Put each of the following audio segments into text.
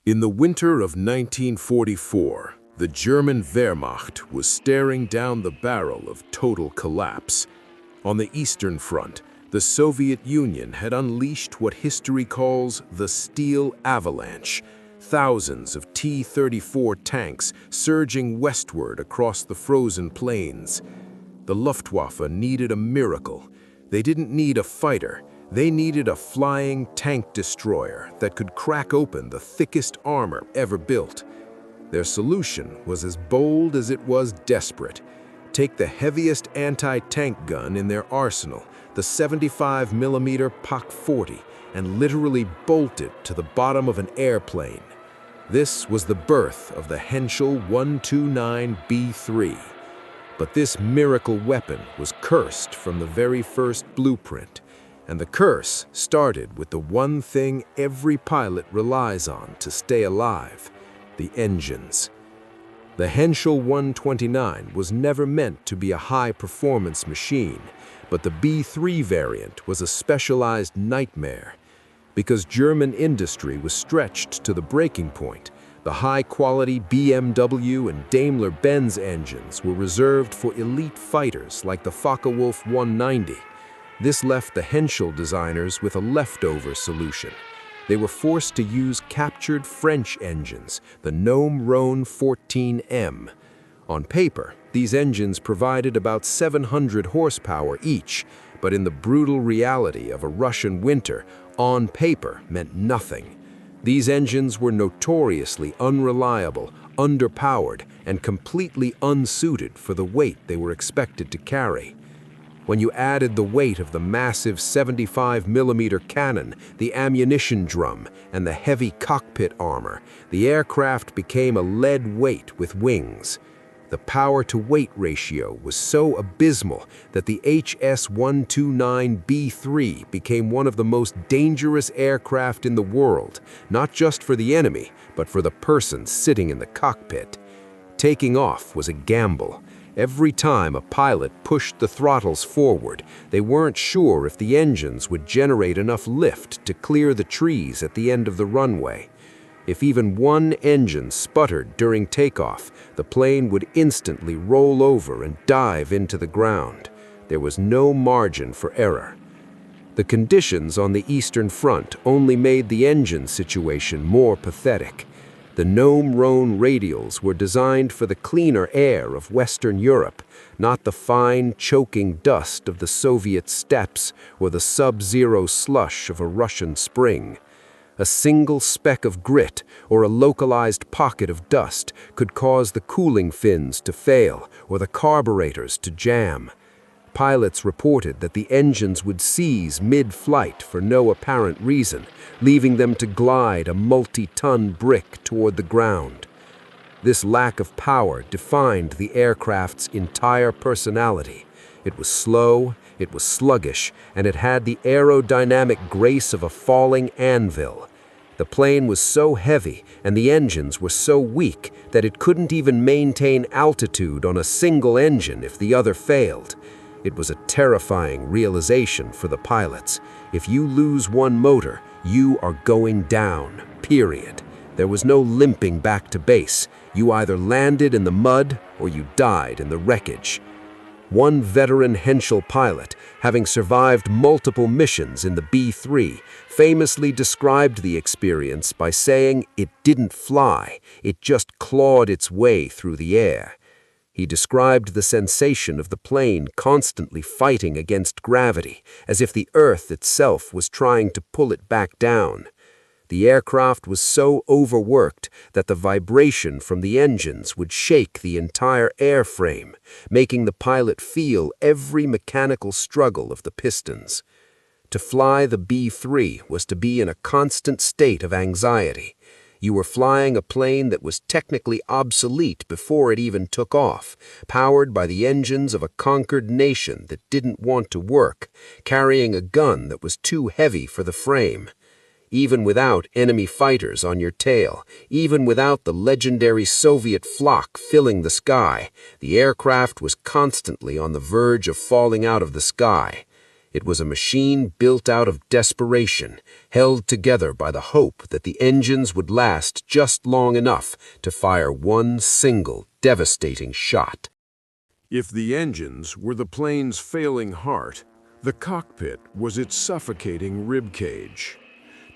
In the winter of 1944, the German Wehrmacht was staring down the barrel of total collapse. On the Eastern Front, the Soviet Union had unleashed what history calls the Steel Avalanche, thousands of T-34 tanks surging westward across the frozen plains. The Luftwaffe needed a miracle. They didn't need a fighter. They needed a flying tank destroyer that could crack open the thickest armor ever built. Their solution was as bold as it was desperate. Take the heaviest anti-tank gun in their arsenal, the 75mm Pak-40, and literally bolt it to the bottom of an airplane. This was the birth of the Henschel 129B3. But this miracle weapon was cursed from the very first blueprint. And the curse started with the one thing every pilot relies on to stay alive: the engines. The Henschel 129 was never meant to be a high-performance machine, but the B3 variant was a specialized nightmare. Because German industry was stretched to the breaking point, the high-quality BMW and Daimler-Benz engines were reserved for elite fighters like the Focke-Wulf 190. This left the Henschel designers with a leftover solution. They were forced to use captured French engines, the Gnome-Rhone 14M. On paper, these engines provided about 700 horsepower each, but in the brutal reality of a Russian winter, on paper meant nothing. These engines were notoriously unreliable, underpowered, and completely unsuited for the weight they were expected to carry. When you added the weight of the massive 75mm cannon, the ammunition drum, and the heavy cockpit armor, the aircraft became a lead weight with wings. The power-to-weight ratio was so abysmal that the HS-129B3 became one of the most dangerous aircraft in the world, not just for the enemy, but for the person sitting in the cockpit. Taking off was a gamble. Every time a pilot pushed the throttles forward, they weren't sure if the engines would generate enough lift to clear the trees at the end of the runway. If even one engine sputtered during takeoff, the plane would instantly roll over and dive into the ground. There was no margin for error. The conditions on the Eastern Front only made the engine situation more pathetic. The Gnome-Rhone radials were designed for the cleaner air of Western Europe, not the fine, choking dust of the Soviet steppes or the sub-zero slush of a Russian spring. A single speck of grit or a localized pocket of dust could cause the cooling fins to fail or the carburetors to jam. Pilots reported that the engines would seize mid-flight for no apparent reason, leaving them to glide a multi-ton brick toward the ground. This lack of power defined the aircraft's entire personality. It was slow, it was sluggish, and it had the aerodynamic grace of a falling anvil. The plane was so heavy and the engines were so weak that it couldn't even maintain altitude on a single engine if the other failed. It was a terrifying realization for the pilots. If you lose one motor, you are going down, period. There was no limping back to base. You either landed in the mud or you died in the wreckage. One veteran Henschel pilot, having survived multiple missions in the B-3, famously described the experience by saying it didn't fly, it just clawed its way through the air. He described the sensation of the plane constantly fighting against gravity, as if the Earth itself was trying to pull it back down. The aircraft was so overworked that the vibration from the engines would shake the entire airframe, making the pilot feel every mechanical struggle of the pistons. To fly the B-3 was to be in a constant state of anxiety. You were flying a plane that was technically obsolete before it even took off, powered by the engines of a conquered nation that didn't want to work, carrying a gun that was too heavy for the frame. Even without enemy fighters on your tail, even without the legendary Soviet flak filling the sky, the aircraft was constantly on the verge of falling out of the sky. It was a machine built out of desperation, held together by the hope that the engines would last just long enough to fire one single devastating shot. If the engines were the plane's failing heart, the cockpit was its suffocating ribcage.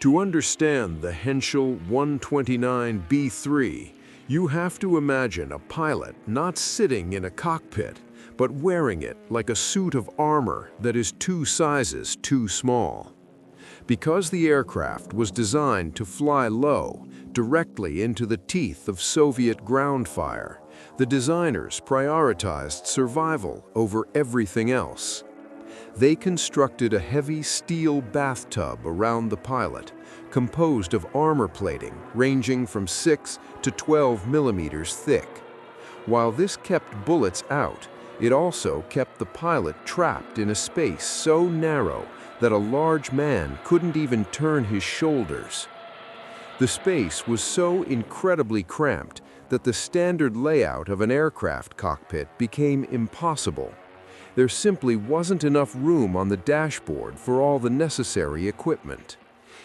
To understand the Henschel 129B3, you have to imagine a pilot not sitting in a cockpit, but wearing it like a suit of armor that is 2 sizes too small. Because the aircraft was designed to fly low, directly into the teeth of Soviet ground fire, the designers prioritized survival over everything else. They constructed a heavy steel bathtub around the pilot, composed of armor plating ranging from 6 to 12 millimeters thick. While this kept bullets out, it also kept the pilot trapped in a space so narrow that a large man couldn't even turn his shoulders. The space was so incredibly cramped that the standard layout of an aircraft cockpit became impossible. There simply wasn't enough room on the dashboard for all the necessary equipment.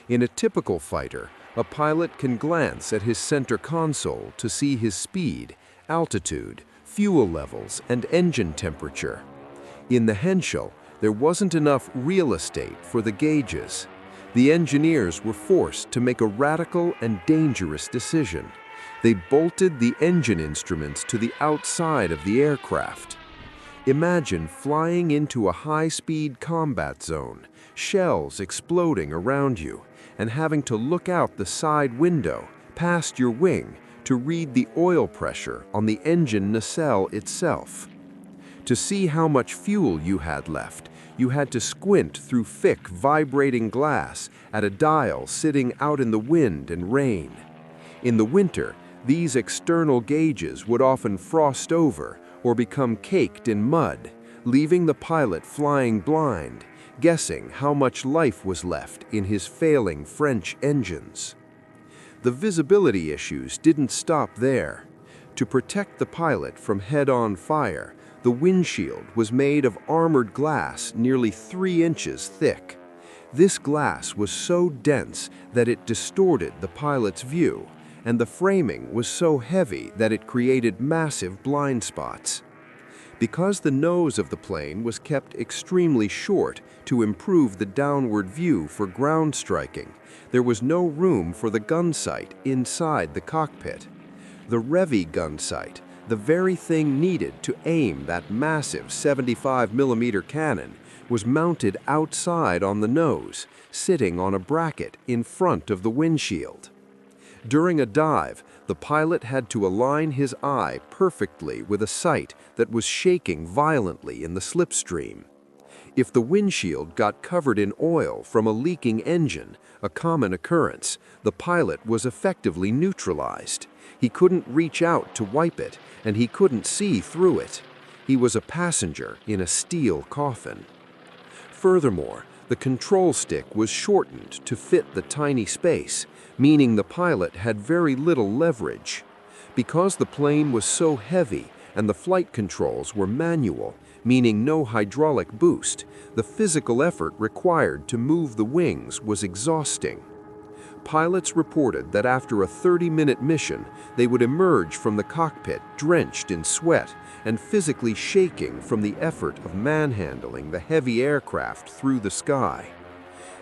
In a typical fighter, a pilot can glance at his center console to see his speed, altitude, fuel levels, and engine temperature. In the Henschel, there wasn't enough real estate for the gauges. The engineers were forced to make a radical and dangerous decision. They bolted the engine instruments to the outside of the aircraft. Imagine flying into a high-speed combat zone, shells exploding around you, and having to look out the side window, past your wing, to read the oil pressure on the engine nacelle itself. To see how much fuel you had left, you had to squint through thick, vibrating glass at a dial sitting out in the wind and rain. In the winter, these external gauges would often frost over or become caked in mud, leaving the pilot flying blind, guessing how much life was left in his failing French engines. The visibility issues didn't stop there. To protect the pilot from head-on fire, the windshield was made of armored glass nearly 3 inches thick. This glass was so dense that it distorted the pilot's view, and the framing was so heavy that it created massive blind spots. Because the nose of the plane was kept extremely short to improve the downward view for ground striking, there was no room for the gun sight inside the cockpit. The Revi gun sight, the very thing needed to aim that massive 75mm cannon, was mounted outside on the nose, sitting on a bracket in front of the windshield. During a dive, the pilot had to align his eye perfectly with a sight that was shaking violently in the slipstream. If the windshield got covered in oil from a leaking engine, a common occurrence, the pilot was effectively neutralized. He couldn't reach out to wipe it, and he couldn't see through it. He was a passenger in a steel coffin. Furthermore, the control stick was shortened to fit the tiny space, meaning the pilot had very little leverage. Because the plane was so heavy and the flight controls were manual, meaning no hydraulic boost, the physical effort required to move the wings was exhausting. Pilots reported that after a 30-minute mission, they would emerge from the cockpit drenched in sweat and physically shaking from the effort of manhandling the heavy aircraft through the sky.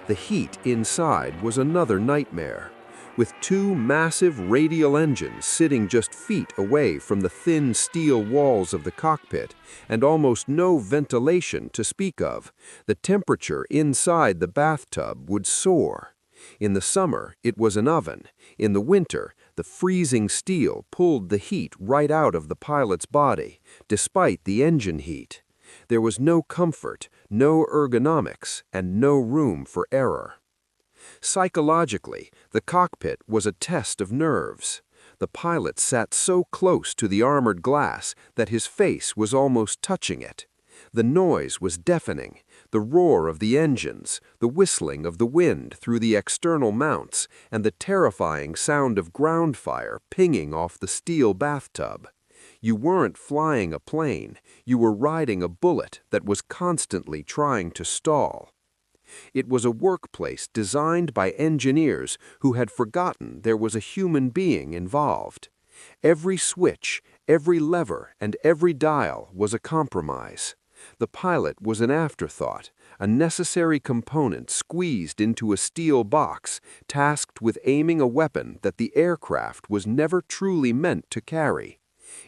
The heat inside was another nightmare. With 2 massive radial engines sitting just feet away from the thin steel walls of the cockpit and almost no ventilation to speak of, the temperature inside the bathtub would soar. In the summer, it was an oven. In the winter, the freezing steel pulled the heat right out of the pilot's body, despite the engine heat. There was no comfort, no ergonomics, and no room for error. Psychologically, the cockpit was a test of nerves. The pilot sat so close to the armored glass that his face was almost touching it. The noise was deafening. The roar of the engines, the whistling of the wind through the external mounts, and the terrifying sound of ground fire pinging off the steel bathtub. You weren't flying a plane, you were riding a bullet that was constantly trying to stall. It was a workplace designed by engineers who had forgotten there was a human being involved. Every switch, every lever, and every dial was a compromise. The pilot was an afterthought, a necessary component squeezed into a steel box, tasked with aiming a weapon that the aircraft was never truly meant to carry.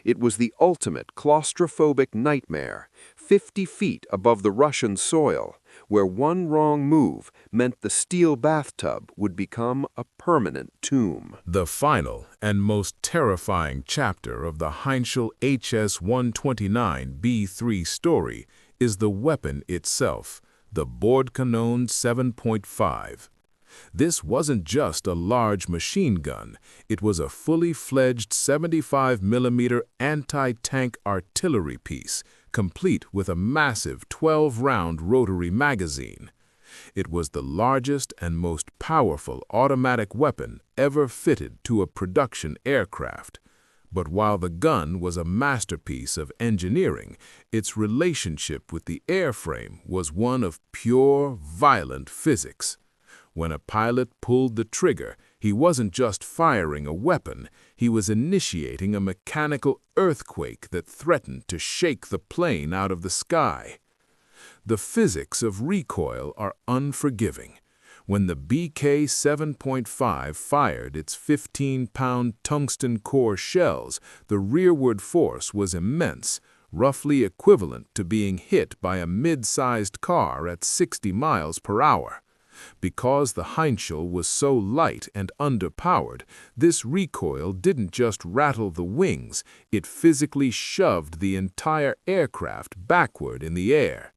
It was the ultimate claustrophobic nightmare, 50 feet above the Russian soil, where one wrong move meant the steel bathtub would become a permanent tomb. The final and most terrifying chapter of the Henschel Hs 129B3 story is the weapon itself, the Bordkanon 7.5. This wasn't just a large machine gun, it was a fully fledged 75mm anti-tank artillery piece, complete with a massive 12-round rotary magazine. It was the largest and most powerful automatic weapon ever fitted to a production aircraft. But while the gun was a masterpiece of engineering, its relationship with the airframe was one of pure, violent physics. When a pilot pulled the trigger, he wasn't just firing a weapon, he was initiating a mechanical earthquake that threatened to shake the plane out of the sky. The physics of recoil are unforgiving. When the BK 7.5 fired its 15-pound tungsten core shells, the rearward force was immense, roughly equivalent to being hit by a mid-sized car at 60 miles per hour. Because the Henschel was so light and underpowered, this recoil didn't just rattle the wings, it physically shoved the entire aircraft backward in the air.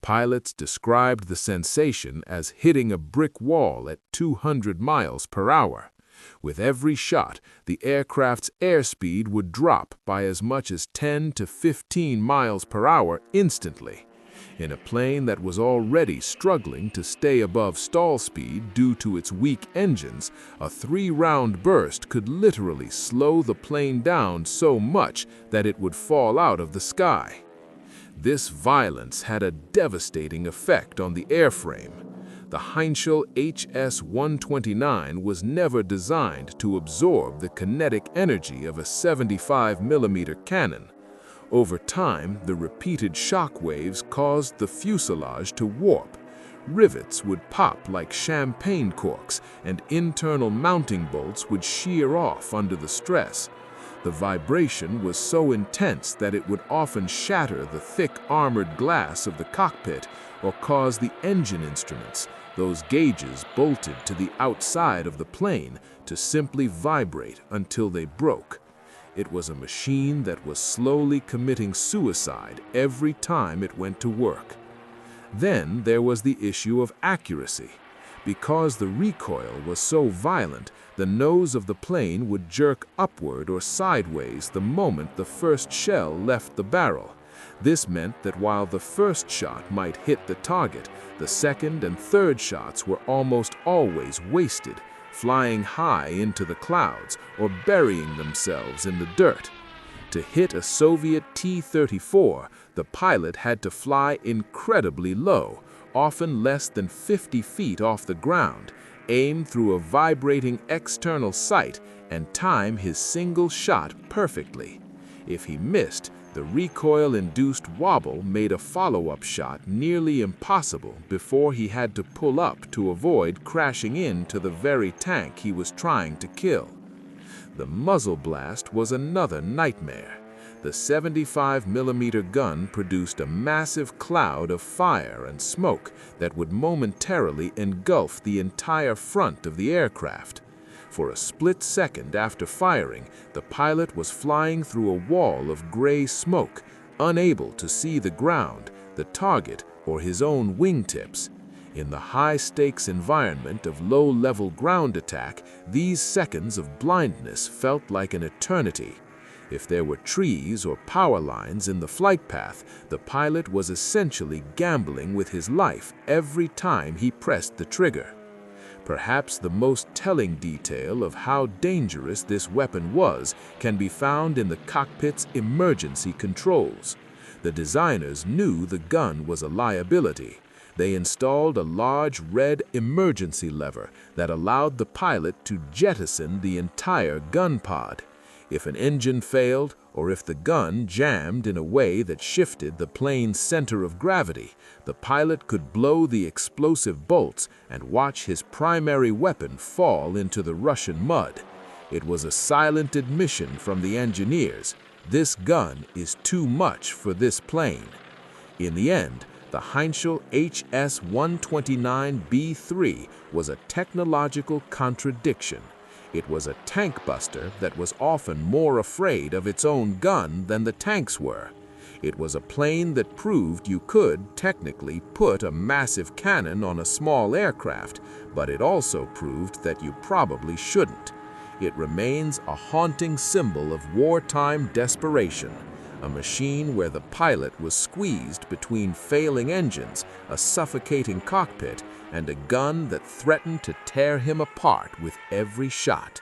Pilots described the sensation as hitting a brick wall at 200 miles per hour. With every shot, the aircraft's airspeed would drop by as much as 10 to 15 miles per hour instantly. In a plane that was already struggling to stay above stall speed due to its weak engines, a 3-round burst could literally slow the plane down so much that it would fall out of the sky. This violence had a devastating effect on the airframe. The Henschel Hs 129 was never designed to absorb the kinetic energy of a 75mm cannon. Over time, the repeated shock waves caused the fuselage to warp. Rivets would pop like champagne corks, and internal mounting bolts would shear off under the stress. The vibration was so intense that it would often shatter the thick armored glass of the cockpit or cause the engine instruments, those gauges bolted to the outside of the plane, to simply vibrate until they broke. It was a machine that was slowly committing suicide every time it went to work. Then there was the issue of accuracy. Because the recoil was so violent, the nose of the plane would jerk upward or sideways the moment the first shell left the barrel. This meant that while the first shot might hit the target, the second and third shots were almost always wasted, flying high into the clouds or burying themselves in the dirt. To hit a Soviet T-34, the pilot had to fly incredibly low, often less than 50 feet off the ground, aim through a vibrating external sight, and time his single shot perfectly. If he missed, the recoil-induced wobble made a follow-up shot nearly impossible before he had to pull up to avoid crashing into the very tank he was trying to kill. The muzzle blast was another nightmare. The 75mm gun produced a massive cloud of fire and smoke that would momentarily engulf the entire front of the aircraft. For a split second after firing, the pilot was flying through a wall of gray smoke, unable to see the ground, the target, or his own wingtips. In the high-stakes environment of low-level ground attack, these seconds of blindness felt like an eternity. If there were trees or power lines in the flight path, the pilot was essentially gambling with his life every time he pressed the trigger. Perhaps the most telling detail of how dangerous this weapon was can be found in the cockpit's emergency controls. The designers knew the gun was a liability. They installed a large red emergency lever that allowed the pilot to jettison the entire gun pod. If an engine failed, or if the gun jammed in a way that shifted the plane's center of gravity, the pilot could blow the explosive bolts and watch his primary weapon fall into the Russian mud. It was a silent admission from the engineers: this gun is too much for this plane. In the end, the Henschel Hs 129B3 was a technological contradiction. It was a tank buster that was often more afraid of its own gun than the tanks were. It was a plane that proved you could technically put a massive cannon on a small aircraft, but it also proved that you probably shouldn't. It remains a haunting symbol of wartime desperation, a machine where the pilot was squeezed between failing engines, a suffocating cockpit, and a gun that threatened to tear him apart with every shot.